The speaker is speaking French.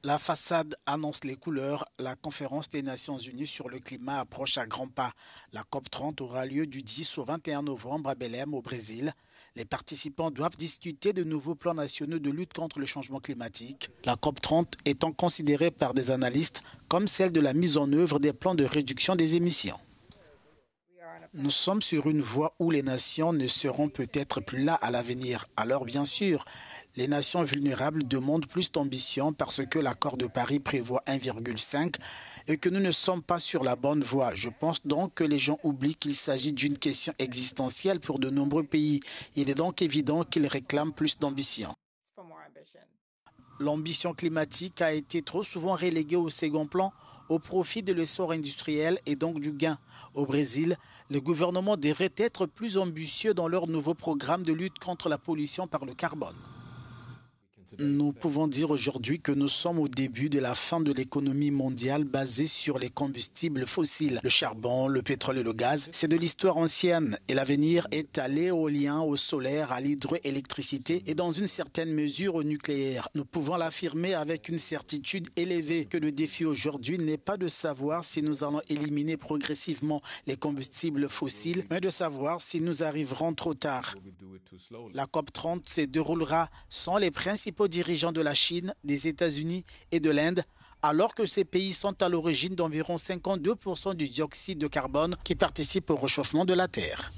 La façade annonce les couleurs. La conférence des Nations Unies sur le climat approche à grands pas. La COP30 aura lieu du 10 au 21 novembre à Belém, au Brésil. Les participants doivent discuter de nouveaux plans nationaux de lutte contre le changement climatique. La COP30 étant considérée par des analystes comme celle de la mise en œuvre des plans de réduction des émissions. Nous sommes sur une voie où les nations ne seront peut-être plus là à l'avenir. Alors bien sûr, les nations vulnérables demandent plus d'ambition parce que l'accord de Paris prévoit 1,5 et que nous ne sommes pas sur la bonne voie. Je pense donc que les gens oublient qu'il s'agit d'une question existentielle pour de nombreux pays. Il est donc évident qu'ils réclament plus d'ambition. L'ambition climatique a été trop souvent reléguée au second plan au profit de l'essor industriel et donc du gain. Au Brésil, les gouvernements devraient être plus ambitieux dans leur nouveau programme de lutte contre la pollution par le carbone. Nous pouvons dire aujourd'hui que nous sommes au début de la fin de l'économie mondiale basée sur les combustibles fossiles. Le charbon, le pétrole et le gaz, c'est de l'histoire ancienne et l'avenir est à l'éolien, au solaire, à l'hydroélectricité et dans une certaine mesure au nucléaire. Nous pouvons l'affirmer avec une certitude élevée que le défi aujourd'hui n'est pas de savoir si nous allons éliminer progressivement les combustibles fossiles, mais de savoir si nous arriverons trop tard. La COP30 se déroulera sans les principaux dirigeants de la Chine, des États-Unis et de l'Inde, alors que ces pays sont à l'origine d'environ 52% du dioxyde de carbone qui participe au réchauffement de la Terre.